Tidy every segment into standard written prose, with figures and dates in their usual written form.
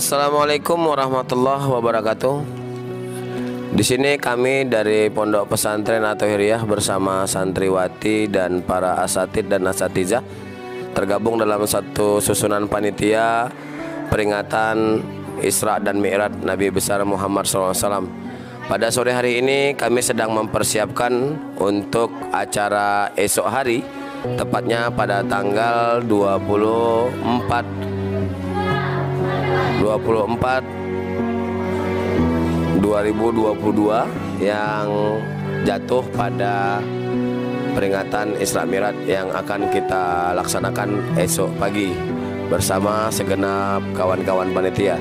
Assalamualaikum warahmatullahi wabarakatuh. Di sini kami dari Pondok Pesantren At-Tahiriyah bersama santriwati dan para asatid dan asatizah tergabung dalam satu susunan panitia peringatan Isra dan Mi'raj Nabi besar Muhammad SAW. Pada sore hari ini kami sedang mempersiapkan untuk acara esok hari, tepatnya pada tanggal 24 2022 yang jatuh pada peringatan Isra Mi'raj yang akan kita laksanakan esok pagi bersama segenap kawan-kawan panitia.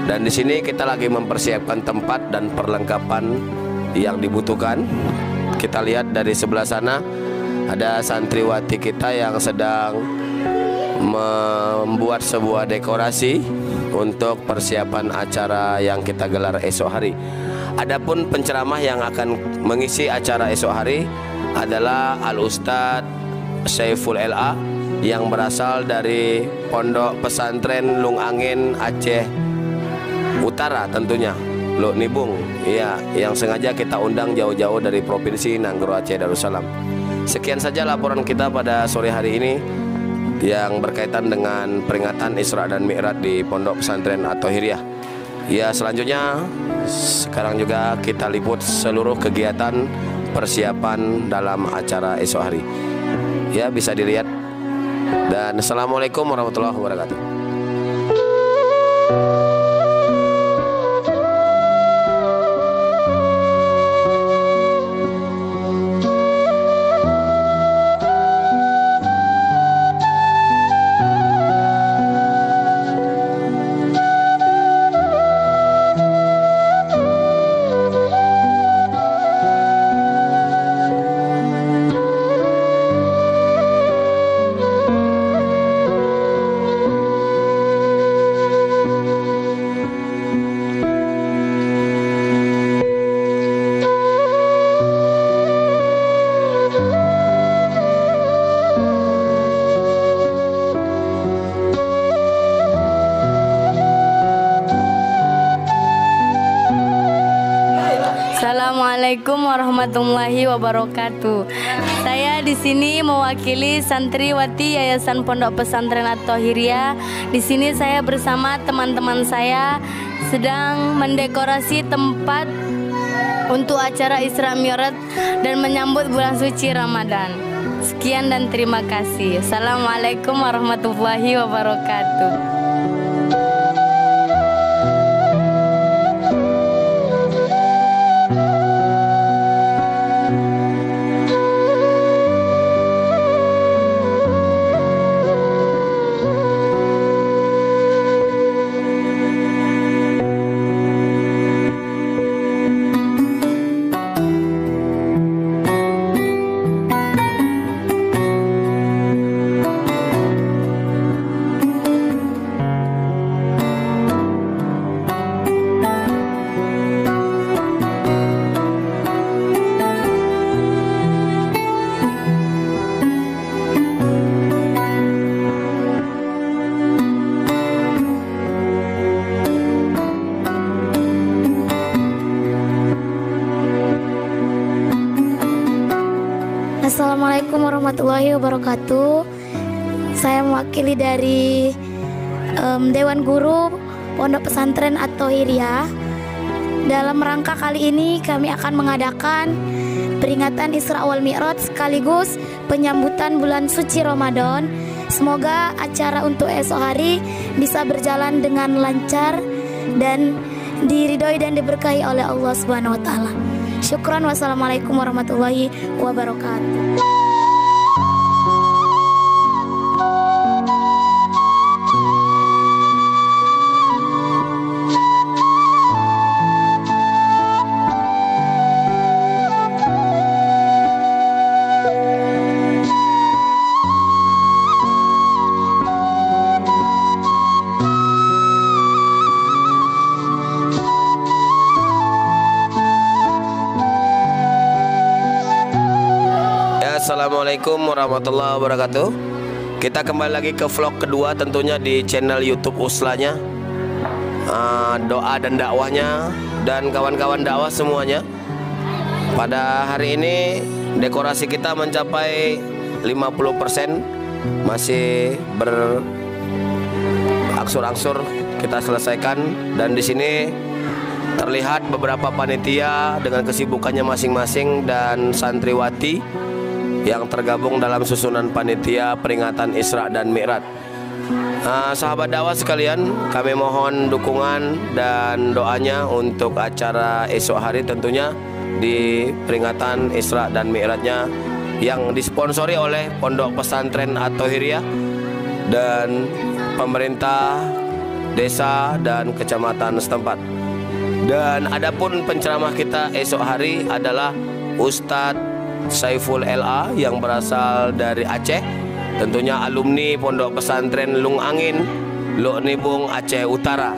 Dan di sini kita lagi mempersiapkan tempat dan perlengkapan yang dibutuhkan. Kita lihat dari sebelah sana ada santriwati kita yang sedang membuat sebuah dekorasi untuk persiapan acara yang kita gelar esok hari. Adapun penceramah yang akan mengisi acara esok hari adalah Al-Ustadz Saiful LA yang berasal dari Pondok Pesantren Lung Angin Aceh Utara, tentunya Luk Nibung, ya, yang sengaja kita undang jauh-jauh dari Provinsi Nanggro Aceh Darussalam. Sekian saja laporan kita pada sore hari ini yang berkaitan dengan peringatan Isra dan Mi'raj di Pondok Pesantren At-Tahiriyah. Ya, selanjutnya sekarang juga kita liput seluruh kegiatan persiapan dalam acara esok hari. Ya, bisa dilihat. Dan Assalamualaikum warahmatullahi wabarakatuh. Assalamualaikum warahmatullahi wabarakatuh. Saya di sini mewakili santriwati Yayasan Pondok Pesantren At-Tahiriyah. Di sini saya bersama teman-teman saya sedang mendekorasi tempat untuk acara Isra Mi'raj dan menyambut bulan suci Ramadan. Sekian dan terima kasih. Assalamualaikum warahmatullahi wabarakatuh. Assalamualaikum warahmatullahi wabarakatuh. Saya mewakili dari Dewan Guru Pondok Pesantren At-Tahiriyah. Dalam rangka kali ini kami akan mengadakan peringatan Isra wal Mi'raj sekaligus penyambutan bulan suci Ramadan. Semoga acara untuk esok hari bisa berjalan dengan lancar dan diridhoi dan diberkahi oleh Allah Subhanahu wa taala. Syukran, wassalamualaikum warahmatullahi wabarakatuh. Assalamualaikum warahmatullahi wabarakatuh. Kita kembali lagi ke vlog kedua tentunya di channel YouTube Uslanya. doa dan dakwahnya dan kawan-kawan dakwah semuanya. Pada hari ini dekorasi kita mencapai 50%, masih berangsur-angsur kita selesaikan, dan di sini terlihat beberapa panitia dengan kesibukannya masing-masing dan santriwati yang tergabung dalam susunan panitia peringatan Isra dan Mi'raj. Sahabat dakwah sekalian, kami mohon dukungan dan doanya untuk acara esok hari, tentunya di peringatan Isra dan Mi'rajnya yang disponsori oleh Pondok Pesantren At-Thahiriyah dan pemerintah desa dan kecamatan setempat. Dan adapun penceramah kita esok hari adalah Ustadz Saiful LA yang berasal dari Aceh, tentunya alumni Pondok Pesantren Lung Angin, Lok Nibung, Aceh Utara.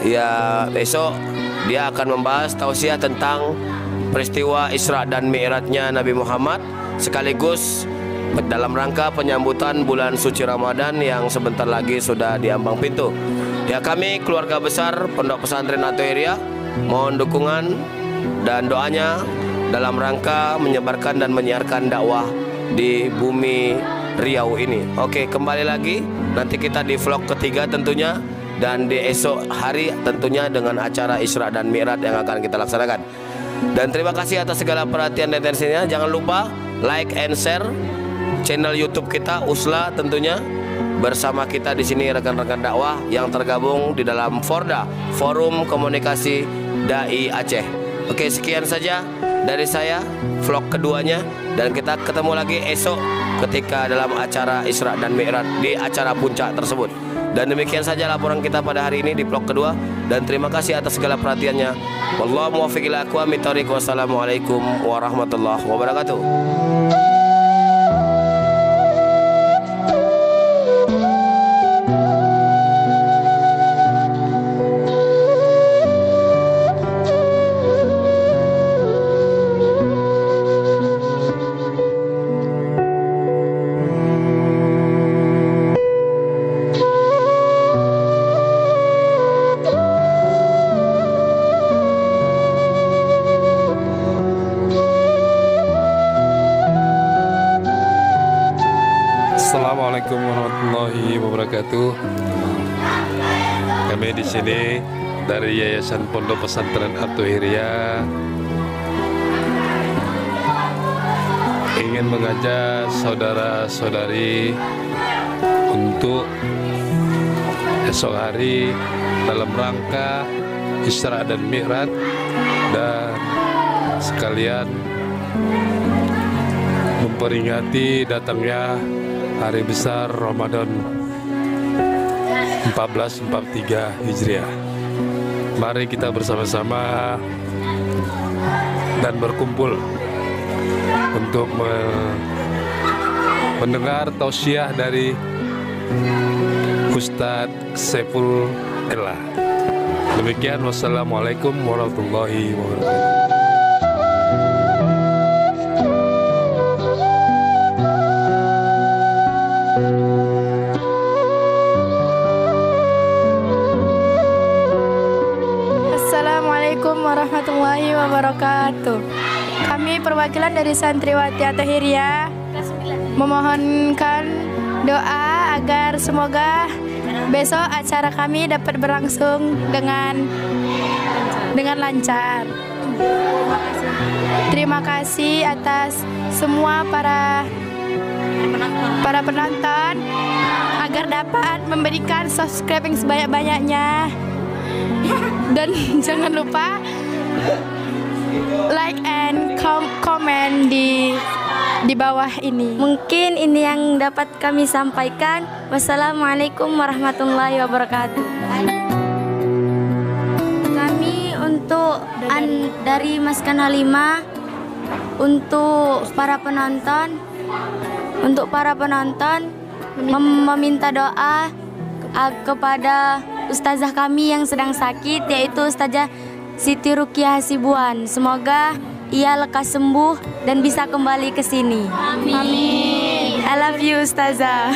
Ya, esok dia akan membahas tausiah tentang peristiwa Isra dan Mi'rajnya Nabi Muhammad, sekaligus dalam rangka penyambutan bulan suci Ramadan yang sebentar lagi sudah diambang pintu. Ya, kami keluarga besar Pondok Pesantren At-Thahiriyah mohon dukungan dan doanya dalam rangka menyebarkan dan menyiarkan dakwah di bumi Riau ini. Oke, kembali lagi nanti kita di vlog ketiga tentunya, dan di esok hari tentunya dengan acara Isra dan Mi'raj yang akan kita laksanakan. Dan terima kasih atas segala perhatian dan atensinya. Jangan lupa like and share channel YouTube kita Usla, tentunya bersama kita di sini rekan-rekan dakwah yang tergabung di dalam Forda, Forum Komunikasi Dai Aceh. Oke, sekian saja dari saya vlog keduanya, dan kita ketemu lagi esok ketika dalam acara Isra dan Mi'raj di acara puncak tersebut. Dan demikian saja laporan kita pada hari ini di vlog kedua, dan terima kasih atas segala perhatiannya. Wallahu muwaffiq ila aqwamit thoriq. Wassalamualaikum warahmatullahi wabarakatuh. Assalamualaikum warahmatullahi wabarakatuh. Kami di sini dari Yayasan Pondok Pesantren At-Thahiriyah ingin mengajak saudara-saudari untuk esok hari dalam rangka Isra dan Mi'raj, dan sekalian memperingati datangnya hari besar Ramadan 1443 Hijriah. Mari kita bersama-sama dan berkumpul untuk mendengar tausiah dari Ustadz Saiful LA. Demikian, wassalamualaikum warahmatullahi wabarakatuh. Assalamualaikum warahmatullahi wabarakatuh. Kami perwakilan dari Santriwati At-Thahiriyah memohonkan doa agar semoga besok acara kami dapat berlangsung dengan lancar. Terima kasih atas semua para penonton agar dapat memberikan subscribing sebanyak-banyaknya. Dan jangan lupa like and comment di bawah ini. Mungkin ini yang dapat kami sampaikan. Wassalamualaikum warahmatullahi wabarakatuh. Kami untuk dari Maskan Halimah untuk para penonton meminta doa kepada ustazah kami yang sedang sakit, yaitu Ustazah Siti Rukiah Hasibuan. Semoga ia lekas sembuh dan bisa kembali ke sini. Amin. I love you, Ustazah.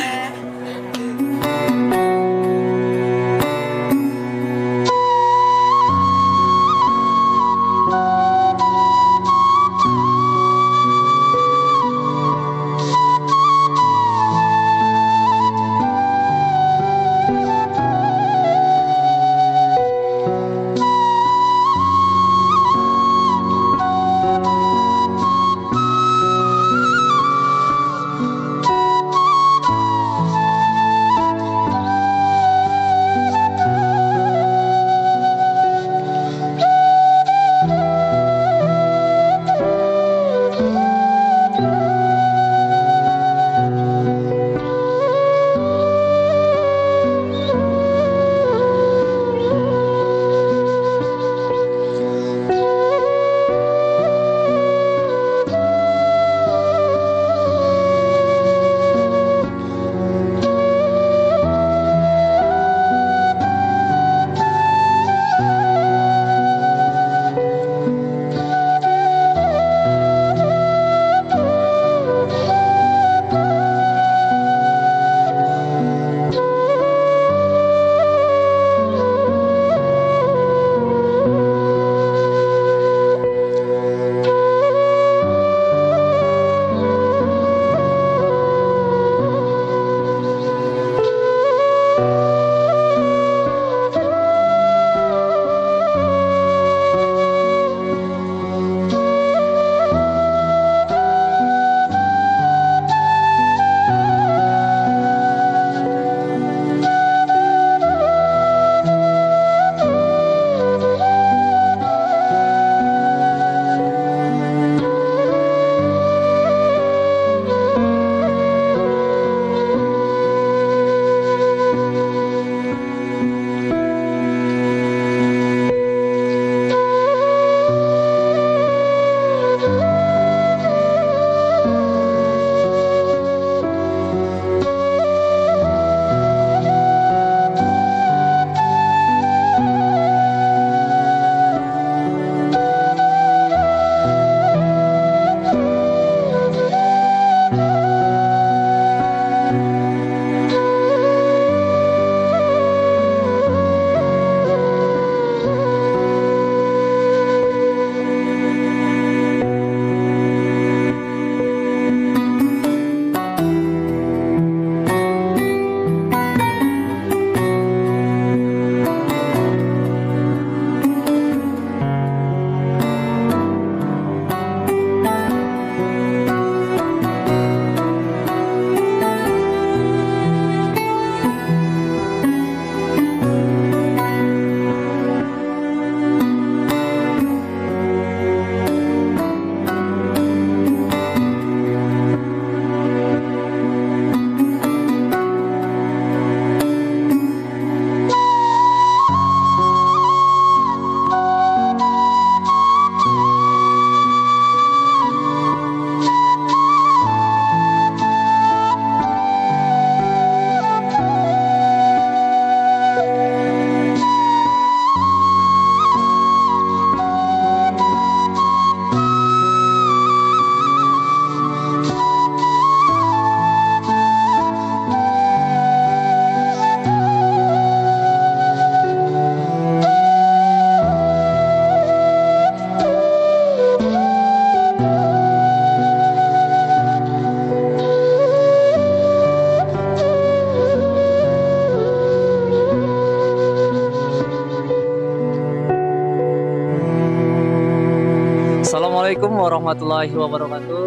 Assalamualaikum warahmatullahi wabarakatuh.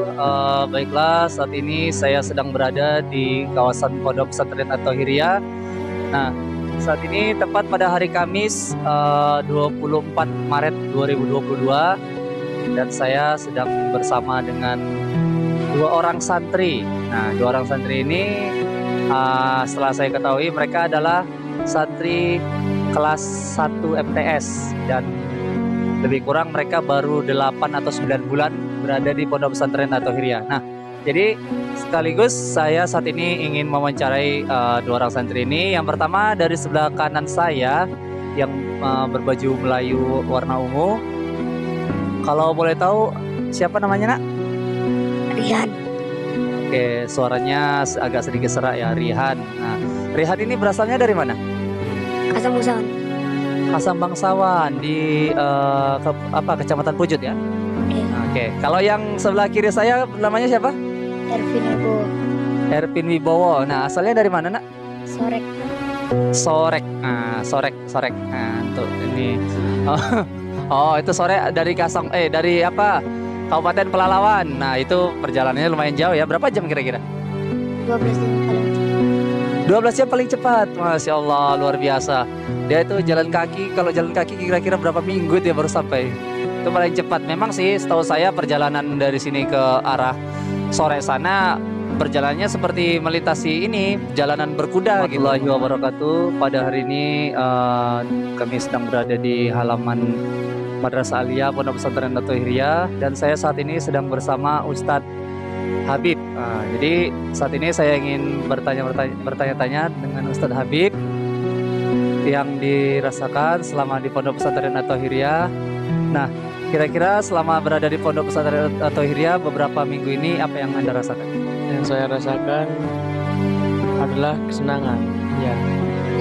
Baiklah, saat ini saya sedang berada di kawasan Pondok Pesantren At-Thahiriyah. Nah, saat ini tepat pada hari Kamis 24 Maret 2022 dan saya sedang bersama dengan dua orang santri. Nah, dua orang santri ini setelah saya ketahui mereka adalah santri kelas 1 MTS dan lebih kurang mereka baru 8 atau 9 bulan berada di Pondok Pesantren At-Thahiriyah. Nah, jadi sekaligus saya saat ini ingin mewawancarai dua orang santri ini. Yang pertama dari sebelah kanan saya yang berbaju Melayu warna ungu. Kalau boleh tahu siapa namanya, Nak? Rihan. Oke, suaranya agak sedikit serak ya, Rihan. Nah, Rihan ini berasalnya dari mana? Asam usaha. Kasam Bangsawan di Kecamatan Pujut ya. Oke, kalau yang sebelah kiri saya namanya siapa? Ervin Ibu. Ervin Wibowo. Nah, asalnya dari mana, Nak? Sorek. Sorek. Nah, sorek. Nah, tuh ini. Oh, itu sore dari dari Kabupaten Pelalawan. Nah, itu perjalanannya lumayan jauh ya. Berapa jam kira-kira? 12 jam paling. 12 jam paling cepat. Masya Allah, luar biasa. Dia itu jalan kaki, kalau jalan kaki kira-kira berapa minggu dia baru sampai. Itu paling cepat. Memang sih setahu saya perjalanan dari sini ke arah sore sana perjalanannya seperti melintasi ini jalanan berkuda gitu. Warahmatullahi wabarakatuh. Pada hari ini kami sedang berada di halaman Madrasah Aliyah Pondok Pesantren At-Thahiriyah dan saya saat ini sedang bersama Ustadz Habib. Jadi saat ini saya ingin bertanya-tanya dengan Ustadz Habib yang dirasakan selama di Pondok Pesantren At-Thahiriyah. Nah, kira-kira selama berada di Pondok Pesantren At-Thahiriyah beberapa minggu ini apa yang Anda rasakan? Yang saya rasakan adalah kesenangan. Ya,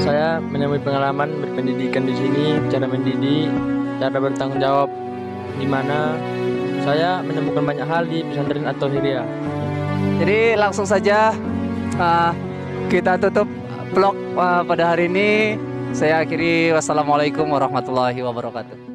saya menemui pengalaman berpendidikan di sini, cara mendidik, cara bertanggung jawab, di mana saya menemukan banyak hal di pesantren At-Thahiriyah. Jadi langsung saja kita tutup vlog pada hari ini. Saya akhiri, wassalamualaikum warahmatullahi wabarakatuh.